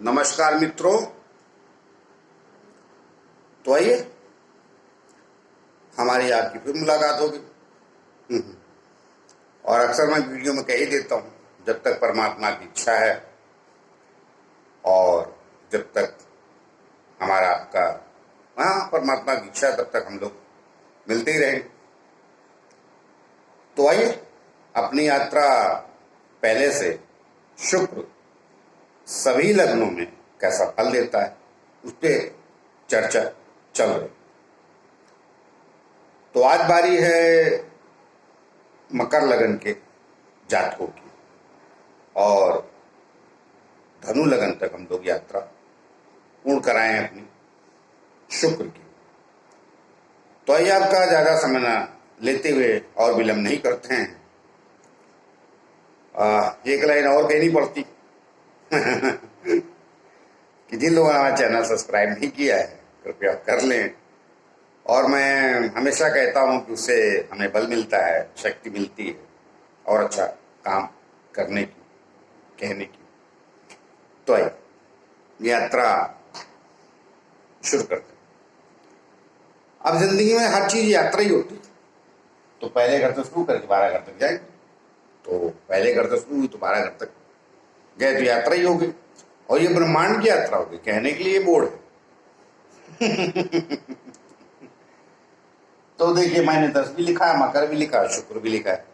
नमस्कार मित्रों। तो आइए हमारी आपकी फिर मुलाकात होगी। और अक्सर मैं वीडियो में कह ही देता हूँ, जब तक परमात्मा की इच्छा है और जब तक हमारा आपका परमात्मा की इच्छा है तब तक हम लोग मिलते ही रहेंगे। तो आइए अपनी यात्रा पहले से शुक्र सभी लग्नों में कैसा फल देता है उस पर चर्चा चल रही। तो आज बारी है मकर लगन के जातकों की और धनु लगन तक हम लोग यात्रा पूर्ण कराएं अपनी शुक्र की। तो आइए आपका ज्यादा समय न लेते हुए और विलंब नहीं करते हैं। एक लाइन और कहनी पड़ती कि जिन लोगों ने हमारा चैनल सब्सक्राइब नहीं किया है कृपया कर लें। और मैं हमेशा कहता हूं कि उससे हमें बल मिलता है, शक्ति मिलती है और अच्छा काम करने की, कहने की। तो आइए यात्रा शुरू करते हैं। अब जिंदगी में हर चीज यात्रा ही होती है। तो पहले घर से शुरू करके 12 घर तक जाएंगे, तो पहले घर से शुरू हुई तो 12 घर तक गए तो यात्रा ही होगी। और ये ब्रह्मांड की यात्रा होगी, कहने के लिए बोर्ड है। तो देखिए मैंने 10 भी लिखा है, मकर भी लिखा है, शुक्र भी लिखा है।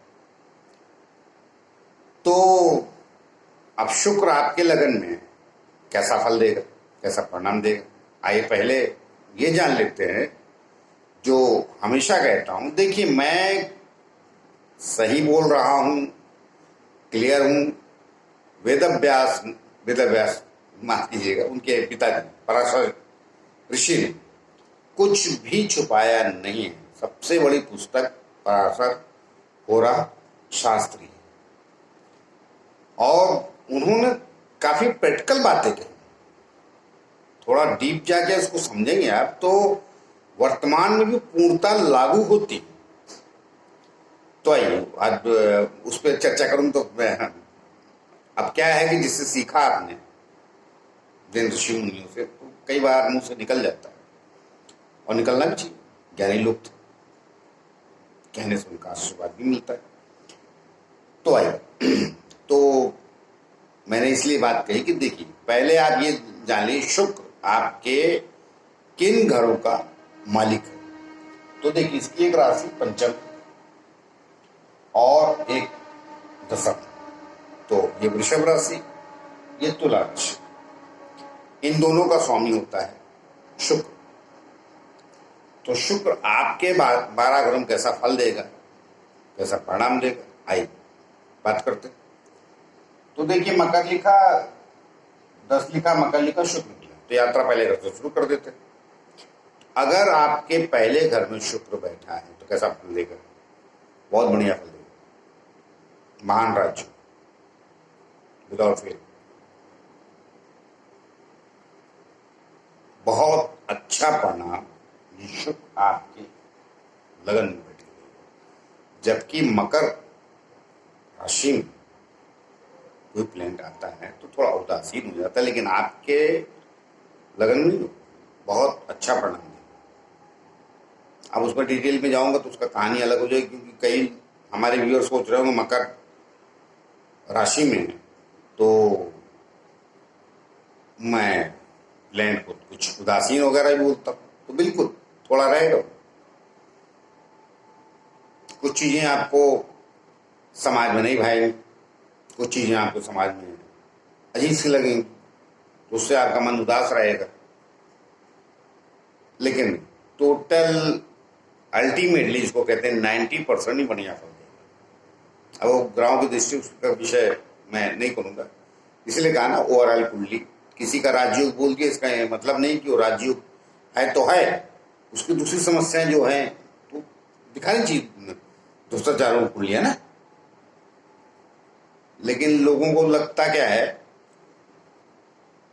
तो अब शुक्र आपके लगन में कैसा फल देगा, कैसा परिणाम देगा, आइए पहले ये जान लेते हैं। जो हमेशा कहता हूं, देखिए मैं सही बोल रहा हूं, क्लियर हूं। वेदव्यास वेदव्यास माफ कीजिएगा, उनके पिताजी पराशर ऋषि ने कुछ भी छुपाया नहीं है। सबसे बड़ी पुस्तक पराशर होरा शास्त्री है और उन्होंने काफी प्रैक्टिकल बातें कही। थोड़ा डीप जाके उसको समझेंगे आप तो वर्तमान में भी पूर्णता लागू होती। तो आइए आज उस पर चर्चा करूं। तो अब क्या है कि जिससे सीखा आपने जिन ऋषि मुनियों से, तो कई बार मुंह से निकल जाता है और निकलना भी चाहिए। ज्ञानी लोग थे, कहने से उनका आशीर्वाद भी मिलता है। तो आइए तो मैंने इसलिए बात कही कि देखिए पहले आप ये जान लीजिए शुक्र आपके किन घरों का मालिक है। तो देखिए इसकी एक राशि पंचम और एक दशम। तो ये वृषभ राशि, ये तुला राशि, इन दोनों का स्वामी होता है शुक्र। तो शुक्र आपके 12 घरों में कैसा फल देगा, कैसा परिणाम देगा, आइए बात करते। तो देखिए मकर लिखा, 10 लिखा, मकर लिखा, शुक्र लिखा, तो यात्रा पहले घर से शुरू कर देते। अगर आपके पहले घर में शुक्र बैठा है तो कैसा फल देगा, बहुत बढ़िया फल देगा, महान राज्य विदाउट फेल, बहुत अच्छा परिणाम शुक्र आपके लगन में बैठे। जबकि मकर राशि में कोई प्लैनेट आता है तो थोड़ा उदासीन हो जाता है, लेकिन आपके लगन में बहुत अच्छा परिणाम है। अब उस पर डिटेल में जाऊंगा तो उसका कहानी अलग हो जाएगी, क्योंकि कई हमारे व्यूअर सोच रहे होंगे मकर राशि में तो मैं प्लैनेट को कुछ उदासीन वगैरह ही बोलता हूं। तो बिल्कुल थोड़ा रहेगा। कुछ चीजें आपको समाज में नहीं भाएंगी, कुछ चीजें आपको समाज में अजीब सी लगेंगी, तो उससे आपका मन उदास रहेगा। लेकिन टोटल अल्टीमेटली जिसको कहते हैं 90% ही बढ़िया फल देगा। अब वो ग्रहों की दृष्टि का विषय मैं नहीं करूंगा, इसलिए कहा ना ओवरऑल कुंडली। किसी का राजयोग बोल दिया इसका मतलब नहीं कि वो राजयोग है तो है, उसकी दूसरी समस्याएं जो हैं तो दिखानी चाहिए दूसरा चारों कुंडलियां ना। लेकिन लोगों को लगता क्या है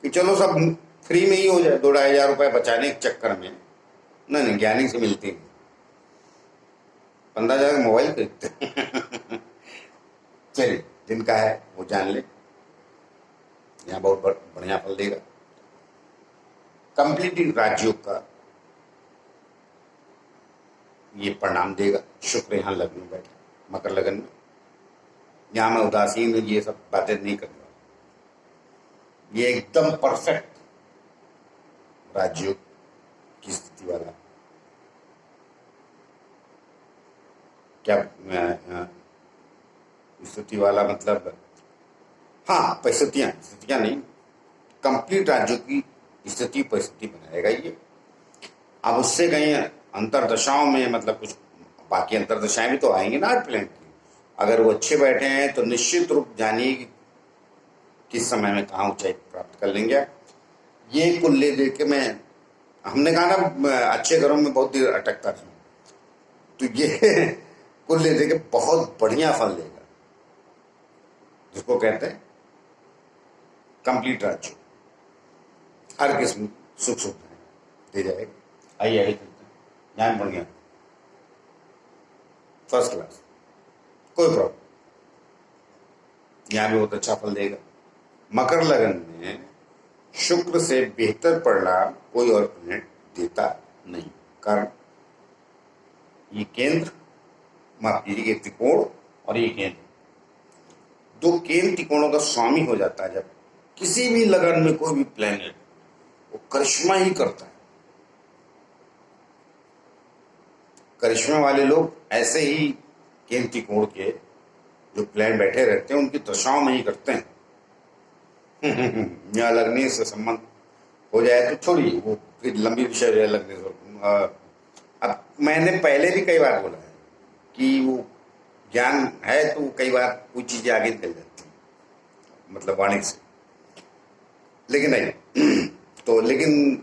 कि चलो सब फ्री में ही हो जाए, 2-2.5 हजार रुपए बचाने के चक्कर में नहीं, ज्ञानी से मिलते हैं 15 हजार मोबाइल खरीदते। चलिए जिनका है वो जान ले। यहाँ बहुत बढ़िया फल देगा। कंप्लीट राजयोग का ये परिणाम देगा। शुक्र यहाँ लग्न में बैठा, मकर लगन में। यहाँ मैं उदासीन ये सब बातें नहीं कर रहा, ये एकदम परफेक्ट राजयोग की स्थिति वाला। क्या स्थिति वाला मतलब, हाँ स्थितियां नहीं, कंप्लीट राज्यों की स्थिति परिस्थिति बनाएगा ये। अब उससे कहीं अंतरदशाओं में मतलब कुछ बाकी अंतरदशाएं भी तो आएंगी ना आठ प्लेनेट की। अगर वो अच्छे बैठे हैं तो निश्चित रूप जानिए कि किस समय में कहाँ ऊंचाई प्राप्त कर लेंगे। ये कुल ले दे के मैं, हमने कहा ना अच्छे घरों में बहुत देर अटकता था, तो ये कुल ले दे के बहुत बढ़िया फल देगा, जिसको कहते हैं कंप्लीट राज्य। हर किस्म सुख सुविधाएं दे जाएगा। आइए चलते हैं, यहाँ बढ़िया फर्स्ट क्लास, कोई प्रॉब्लम, यहाँ भी बहुत अच्छा फल देगा। मकर लगन में शुक्र से बेहतर परिणाम कोई और प्लेनेट देता नहीं। कारण ये केंद्र, माफ कीजिए, ये त्रिकोण और ये केंद्र, दो केंद्र त्रिकोणों का स्वामी हो जाता है। जब किसी भी लगन में कोई भी प्लेनेट, वो करिश्मा ही करता है। करिश्मा वाले लोग ऐसे ही केंद्र त्रिकोण के जो प्लेनेट बैठे रहते हैं उनकी दशाओं में ही करते हैं। या लगने से संबंध हो जाए तो छोड़िए, वो फिर लंबी विषय है लगने से। अब मैंने पहले भी कई बार बोला है कि वो ज्ञान है तो कई बार कोई चीजें आगे निकल जाती है, मतलब वाणी से, लेकिन नहीं तो लेकिन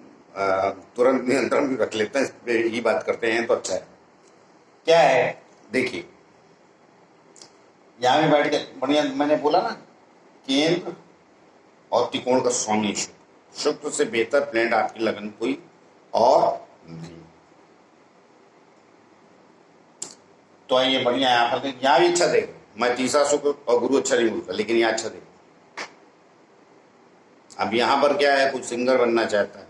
तुरंत नियंत्रण भी रख लेते हैं, इस पे ही बात करते हैं तो अच्छा है। क्या है देखिए, यहां में बैठ के बढ़िया, मैंने बोला ना केंद्र और त्रिकोण का स्वामी शुक्र। शुक्र से बेहतर प्लेनेट आपकी लगन कोई और नहीं। तो आइए बढ़िया यहाँ पर, यहाँ भी अच्छा देगा। मैं तीसरा शुक्र और गुरु अच्छा नहीं बोलता, लेकिन यहाँ अच्छा देगा। अब यहाँ पर क्या है, कुछ सिंगर बनना चाहता है,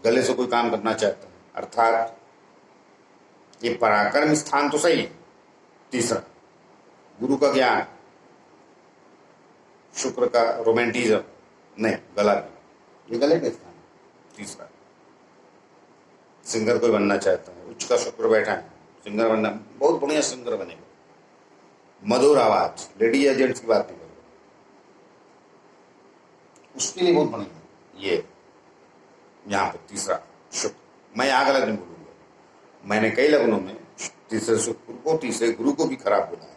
गले से कोई काम करना चाहता है, अर्थात ये पराक्रम स्थान तो सही है। तीसरा गुरु का ज्ञान, शुक्र का रोमांटिज्म, नहीं गला भी, ये गले का स्थान। तीसरा सिंगर कोई बनना चाहता है, उच्च का शुक्र बैठा है, सिंगर बनना, बहुत बढ़िया सिंगर बनेगा, मधुर आवाज, लेडी एजेंट्स की बात नहीं करो, उसके लिए बहुत बढ़िया ये यहाँ पर तीसरा शुक्र। मैं आग अलग नहीं बोलूंगा, मैंने कई लग्नों में तीसरे शुक्र को, तीसरे गुरु को भी खराब बोला है।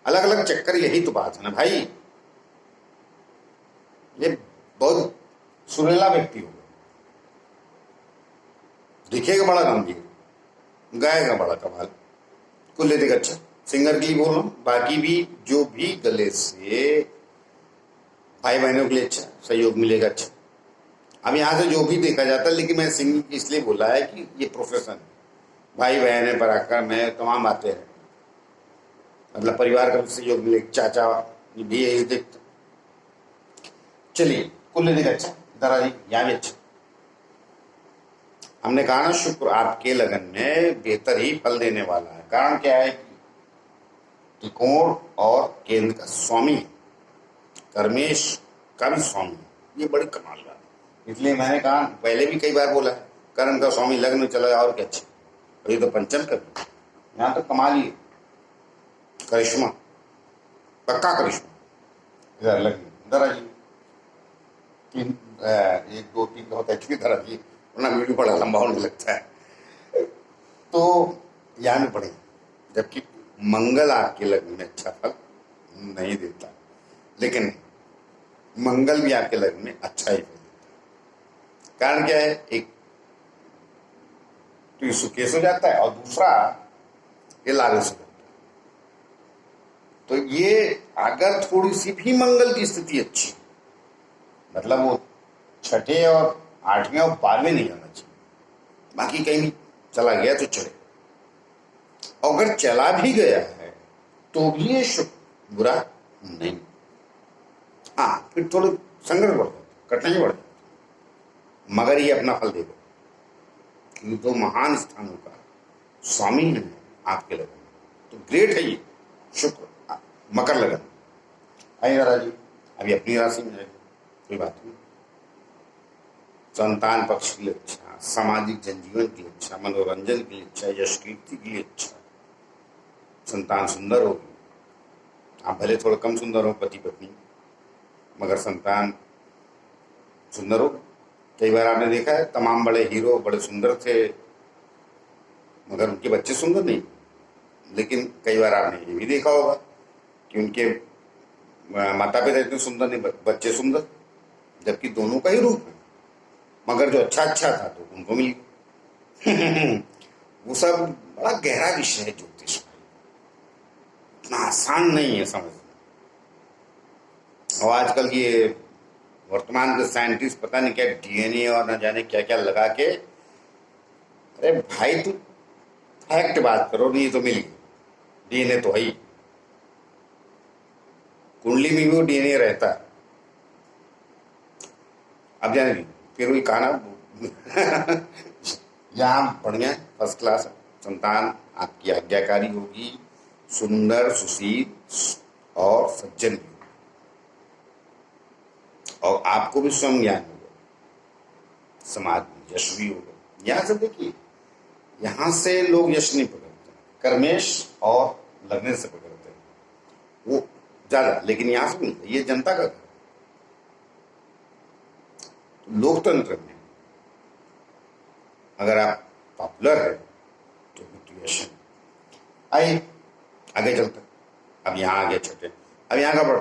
अलग अलग चक्कर, यही तो बात है ना भाई। ये बहुत सुरीला व्यक्ति होगा, दिखेगा बड़ा गंभीर, गाएगा बड़ा कमाल, कुल ले देगा अच्छा। सिंगर के लिए बोल रहा हूं, बाकी भी जो भी गले से भाई बहनों के लिए अच्छा सहयोग मिलेगा अच्छा। अब यहाँ से जो भी देखा जाता है, लेकिन मैं सिंगिंग इसलिए बोला है कि ये प्रोफेशन, भाई बहन है, पराक्रम है, तमाम बातें हैं, मतलब परिवार का सहयोग मिलेगा, चाचा भी यही देखते। चलिए कुल ले देगा अच्छा, इधर आ जाइए, यहाँ भी अच्छा। हमने कहा ना शुक्र आपके लगन में बेहतर ही फल देने वाला है। कारण क्या है कि त्रिकोण और केंद्र का स्वामी, कर्मेश का भी स्वामी, ये बड़ी कमाल बात है। इसलिए मैंने कहा, पहले भी कई बार बोला है, कर्म का स्वामी लग्न में चला जाए और क्या अच्छा, और ये तो पंचम का भी, यहाँ तो कमाल ही है, करिश्मा, पक्का करिश्मा। इधर लग्न, इधर आइए, एक दो तीन बहुत अच्छी तरह की, वरना वीडियो बड़ा लंबा होने लगता है। तो यहाँ में पढ़े, जबकि मंगल आपके लग्न में अच्छा फल नहीं देता, लेकिन मंगल भी आपके लग्न में अच्छा ही फल देता है। कारण क्या है, एक तो ये सुकेश हो जाता है और दूसरा ये लालच हो जाता है। तो ये अगर थोड़ी सी भी मंगल की स्थिति अच्छी, मतलब वो छठे और आठवें और 12वें नहीं जाना चाहिए, बाकी कहीं भी चला गया तो चले। अगर चला भी गया है तो भी ये शुभ बुरा नहीं। हाँ, फिर थोड़ी संघर्ष बढ़ जाती, कठिनाई बढ़ जाती, मगर ये अपना फल देगा कि जो महान स्थानों का स्वामी है आपके लगन में, तो ग्रेट है ये शुक्र। मकर लगन आइए राजी, अभी अपनी राशि में है, कोई बात नहीं। संतान पक्ष के लिए अच्छा, सामाजिक जनजीवन के लिए अच्छा, मनोरंजन के लिए अच्छा, यश कीर्ति के लिए अच्छा, संतान सुंदर होगी। आप भले थोड़ा कम सुंदर हो पति पत्नी, मगर संतान सुंदर हो। कई बार आपने देखा है तमाम बड़े हीरो बड़े सुंदर थे मगर उनके बच्चे सुंदर नहीं। लेकिन कई बार आपने ये भी देखा होगा कि उनके माता पिता इतने सुंदर नहीं, बच्चे सुंदर, जबकि दोनों का ही रूप है, मगर जो अच्छा अच्छा था तो उनको मिल गया। वो सब बड़ा गहरा विषय है ज्योतिष का, इतना आसान नहीं है समझना। और आजकल ये वर्तमान के साइंटिस्ट पता नहीं क्या डीएनए और न जाने क्या क्या लगा के, अरे भाई तू फैक्ट बात करो, नहीं तो मिल गई, डीएनए तो है ही, कुंडली में भी वो डीएनए रहता है। अब जाने नहीं, फिर वही कहा ना, यहाँ बढ़िया फर्स्ट क्लास संतान आपकी आज्ञाकारी होगी, सुंदर सुशील और सज्जन भी, और आपको भी स्वयं ज्ञान होगा, समाज में यश भी होगा। यहां से देखिए, यहां से लोग यश नहीं पकड़ते, कर्मेश और लगने से पकड़ते हैं वो ज्यादा, लेकिन यहां से मिलता है, ये जनता का घर, लोकतंत्र में अगर आप पॉपुलर है तो यश है। आइए आगे चलते, अब यहाँ आगे छठे, अब यहाँ का बढ़,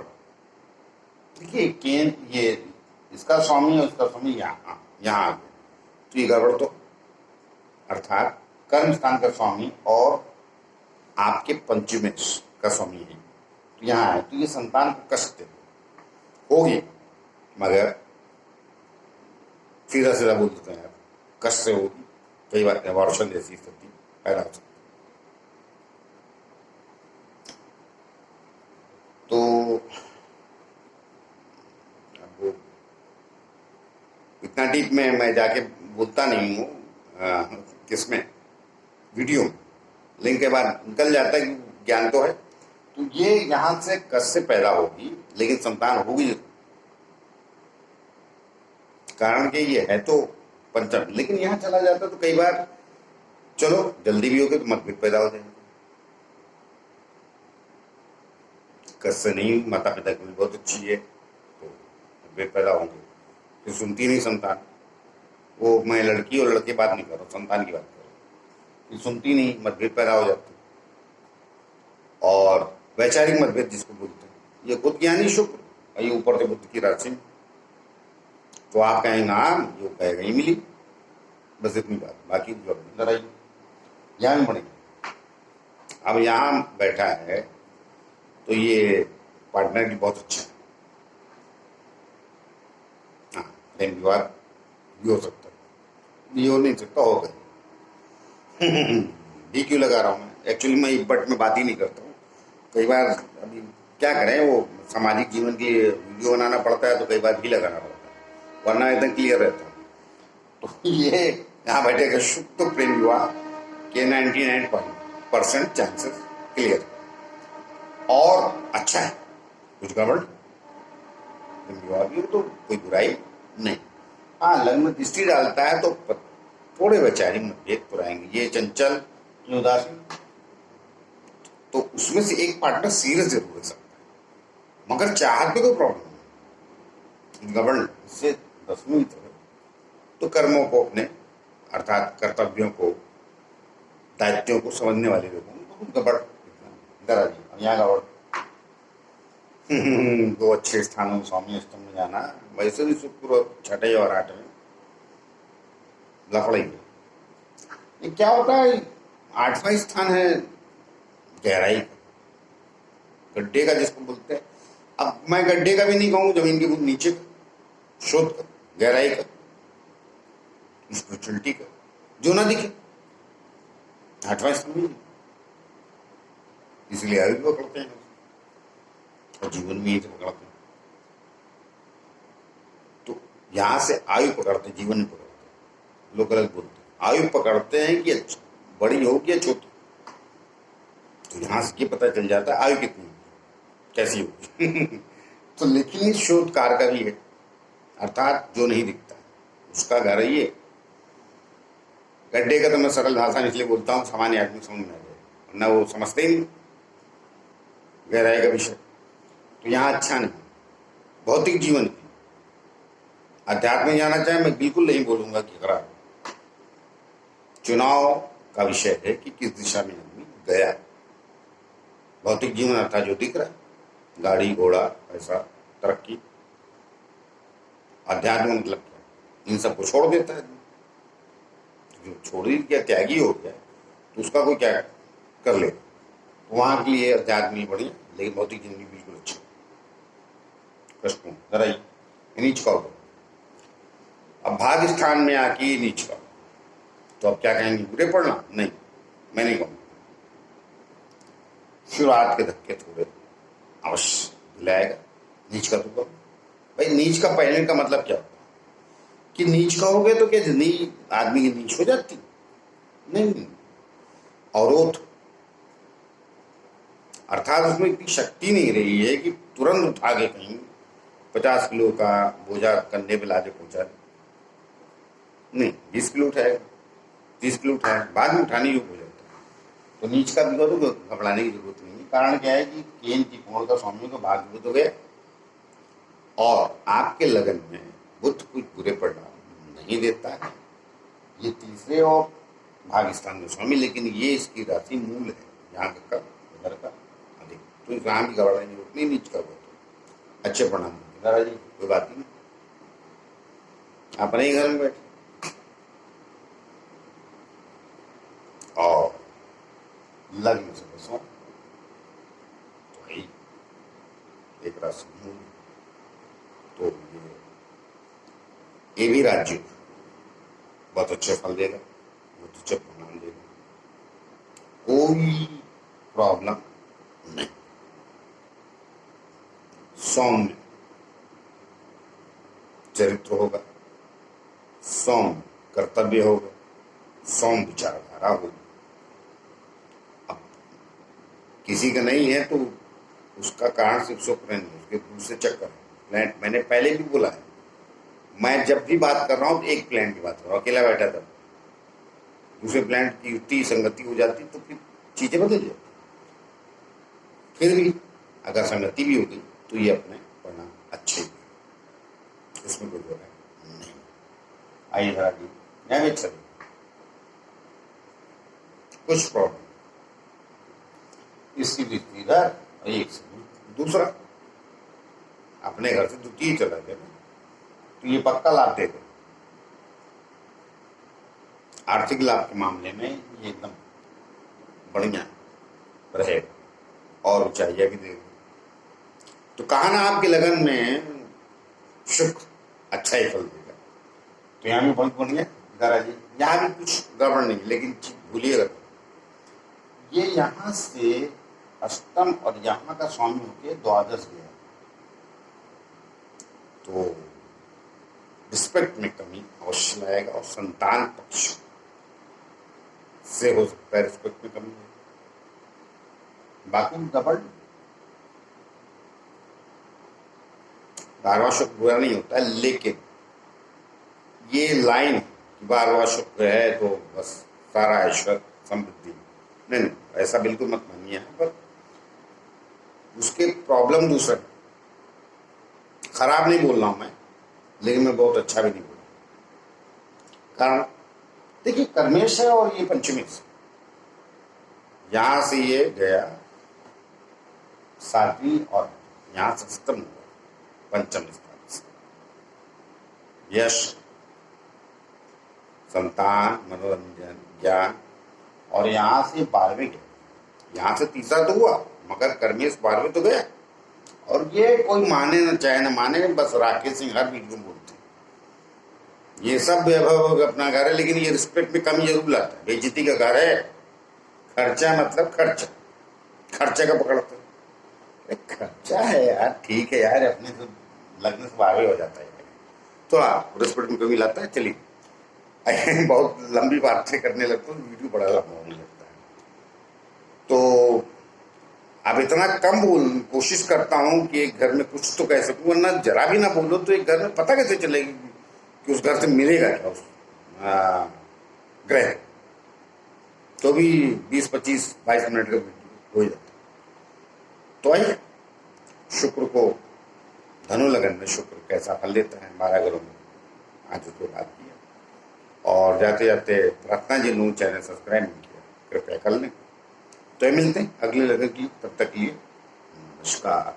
देखिए केंद्र ये इसका स्वामी और इसका स्वामी यहाँ आ गया, तो ये गड़बड़ तो, अर्थात कर्म स्थान का स्वामी और आपके पंचमेश का स्वामी है, तो यहाँ है, तो ये संतान को कष्ट होगी, मगर सीधा सीधा बोल देते हैं कष्ट से होगी, कई बार एवॉर्शन जैसी स्थिति पैदा हो सकती। तो अब इतना डीप में मैं जाके बोलता नहीं हूँ, किसमें वीडियो में, लिंक के बाद निकल जाता है कि ज्ञान तो है। तो ये यहां से कष्ट से पैदा होगी, लेकिन संतान होगी जरूर, कारण कि ये है तो पंचम, लेकिन यहां चला जाता तो कई बार चलो जल्दी भी होगी तो मतभेद पैदा हो जाएंगे। कष्ट से नहीं, माता पिता की भी बहुत अच्छी है तो मतभेद पैदा होंगे, फिर सुनती नहीं संतान, वो मैं लड़की और लड़के बात नहीं कर रहा, संतान की बात कर रहा हूँ, फिर सुनती नहीं, मतभेद पैदा हो जाते, और वैचारिक मतभेद जिसको बोलते हैं, ये खुद ज्ञानी शुक्र, ये ऊपर से बुद्ध की राशि में, तो आप कहेंगे हाँ, ये कहेगा ही मिली, बस इतनी बात, बाकी लड़ाई यहाँ में बढ़ेगी। अब यहाँ बैठा है तो ये पार्टनर भी बहुत अच्छा है, हाँ प्रेम विवाद भी हो सकता है, ये हो नहीं सकता, हो गए। भी क्यों लगा रहा हूँ मैं, एक्चुअली मैं बट में बात ही नहीं करता हूँ, कई बार अभी क्या करें, वो सामाजिक जीवन के लिए वीडियो बनाना पड़ता है तो कई बार भी लगाना पड़ता है, वरना एकदम क्लियर रहता है। तो ये यहाँ बैठेगा शुभ तो प्रेम विवाह के 99% चांसेस क्लियर और अच्छा है, कुछ गड़बड़ प्रेम विवाह भी हो तो कोई बुराई नहीं। हाँ, लग्न में दृष्टि डालता है तो थोड़े वैचारिक मतभेद तो रहेंगे, ये चंचल ये उदासीन, तो उसमें से एक पार्टनर सीरियस जरूर हो सकता है, मगर चाहत में कोई प्रॉब्लम नहीं, गवर्न इससे 10वीं तरह तो कर्मों को अपने अर्थात कर्तव्यों को दायित्वों को समझने वाले लोगों को तो गड़बड़ इधर जी यहाँ गड़बड़। दो अच्छे स्थानों में स्वामी अष्टम में जाना, वैसे भी शुक्र छठे और आठवें लफड़े, ये क्या होता है, 8वां स्थान है गहराई का, गड्ढे का जिसको बोलते हैं। अब मैं गड्ढे का भी नहीं कहूँ, जमीन के नीचे का, शोध का, गहराई का, स्पिरिचुअलिटी का, जो ना दिखे 8वां स्थान में, इसलिए आयु भी पकड़ते हैं और जीवन में ही पकड़ते हैं। यहाँ से आयु पकड़ते, जीवन नहीं पकड़ते। लोग गलत बोलते हैं, आयु पकड़ते हैं कि बड़ी होगी या छोटी। तो यहाँ से ये पता चल जाता है आयु कितनी होगी, कैसी होगी। तो लेकिन इस शोधकार का भी है, अर्थात जो नहीं दिखता उसका घर है ये। गड्ढे का तो मैं सरल भाषा में इसलिए बोलता हूँ सामान्य आदमी समझ में आ जाए, वरना वो समझते ही नहीं गहराई का विषय। तो यहाँ अच्छा नहीं। भौतिक जीवन की अध्यात्म में जाना चाहे, मैं बिल्कुल नहीं बोलूंगा कि खराब। चुनाव का विषय है कि किस दिशा में आदमी गया। भौतिक जीवन अर्थात जो दिख रहा है, गाड़ी घोड़ा पैसा तरक्की। अध्यात्म मतलब क्या, इन सबको छोड़ देता है। जो छोड़ ही गया, त्यागी हो गया, तो उसका कोई क्या कर ले। तो वहां के लिए अध्यात्म नहीं बढ़िया, लेकिन भौतिक जिंदगी बिल्कुल अच्छी। प्रश्न जरा नीच का होगा। अब भाग स्थान में आके नीच का, तो अब क्या कहेंगे, बुरे पढ़ना? नहीं, मैं नहीं कहूँगा। शुरुआत के धक्के थोड़े अवश्य दिलाएगा। नीच का तो कहो भाई, नीच का पहले का मतलब क्या होता है कि नीच कहोगे तो क्या जिंदगी आदमी की नीच हो जाती? नहीं, अवरोध, अर्थात उसमें इतनी शक्ति नहीं रही है कि तुरंत उठा के कहीं 50 किलो का बोझा कंधे पे लाके पहुंचा दे। नहीं, 20 किलो उठाएगा, 30 किलो उठाएगा, बाद में उठाने योग्य हो जाता है। तो नीच का भी करो तो घबराने की जरूरत नहीं है। कारण क्या है कि केन त्रिकोण का स्वामी को भाग बुद्ध हो गया, और आपके लगन में बुद्ध कुछ बुरे परिणाम नहीं देता है। ये तीसरे और भाग्यस्थान में स्वामी, लेकिन ये इसकी राशि मूल है, यहाँ का उधर का अधिक। तो यहाँ की घबराने की जरूरत नहीं। नीच का बोलते अच्छे परिणाम दादा जी, कोई बात नहीं, अपने ही घर में बैठे और लग्न से बसो तो भाई एक राशि मूल, तो ये भी राज्य बहुत अच्छे फल देगा, बहुत अच्छे परिणाम देगा, कोई प्रॉब्लम नहीं। सौम्य चरित्र होगा, सौम्य कर्तव्य होगा, सौम्य विचारधारा होगी। अब किसी का नहीं है तो उसका कारण सिर्फ शुक्र नहीं, उसके दूसरे चक्कर प्लांट। मैंने पहले भी बोला है, मैं जब भी बात कर रहा हूँ तो एक प्लांट की बात कर रहा हूँ, अकेला बैठा था, दूसरे प्लांट की युक्ति संगति हो जाती तो फिर चीजें बदल जाती। फिर भी अगर संगति भी होगी तो ये अपने परिणाम अच्छे ही, इसमें कोई जो है नहीं। आइए जरा जी न्याय चलिए, कुछ प्रॉब्लम इसकी दृष्टि इधर और एक से दूसरा, अपने घर से द्वितीय चला गया तो ये पक्का लाभ देगा। आर्थिक लाभ के मामले में ये एकदम बढ़िया रहेगा और ऊंचाइयां भी देगा। तो कहा ना आपके लगन में शुक्र अच्छा ही फल देगा, तो यहाँ भी बहुत बढ़िया दादा जी। यहाँ भी कुछ गड़बड़ नहीं, लेकिन भूलिएगा ये यहाँ से अष्टम और यहाँ का स्वामी होके द्वादश गया, तो रिस्पेक्ट में कमी अवश्य लाएगा, और संतान पक्ष से हो सकता है रिस्पेक्ट में कमी। बाकी गड़बड़ 12वां शुक्र बुरा नहीं होता है, लेकिन ये लाइन 12वां शुक्र है तो बस सारा ऐश्वर्य समृद्धि, नहीं, ऐसा बिल्कुल मत मानिए। पर उसके प्रॉब्लम दूसरा, खराब नहीं बोल रहा हूं मैं, लेकिन मैं बहुत अच्छा भी नहीं बोल रहा। कारण देखिए कर्मेश है और ये पंचमी से, यहां से ये गया 7वीं और यहां से सप्तम हुआ पंचम स्थान से। यश, संतान, मनोरंजन, ज्ञान, और यहां से 12वें गया, यहां से तीसरा तो हुआ, मगर कर्मेश 12वें तो गया। और ये कोई माने न चाहे न माने, बस राकेश सिंह हर वीडियो में बोलते हैं ये सब वैभव अपना घर है, लेकिन ये रिस्पेक्ट में कमी जरूर लाता है। बेइज्जती का घर है, खर्चा मतलब खर्चा, खर्चे का पकड़ते खर्चा है यार, ठीक है यार, अपने तो लगने से 12वें हो जाता है थोड़ा रिस्पेक्ट में कमी लाता है। चलिए बहुत लंबी बातें करने लगता हूँ, वीडियो बड़ा लंबा होने लगता है, तो अब इतना कम कोशिश करता हूँ कि एक घर में कुछ तो कह सकूँ, वरना जरा भी ना बोलो तो एक घर में पता कैसे चलेगी कि उस घर से मिलेगा क्या उस ग्रह। तो भी 20-25-22 मिनट का वीडियो हो जाता। तो आइए शुक्र को, धनु लगन में शुक्र कैसा फल देता है 12 घरों में, आज उसको बात किया। और जाते जाते प्रार्थना जिन चैनल सब्सक्राइब नहीं किया कृपया कर लें। तो मिलते हैं अगले लगन की, तब तक लिए नमस्कार।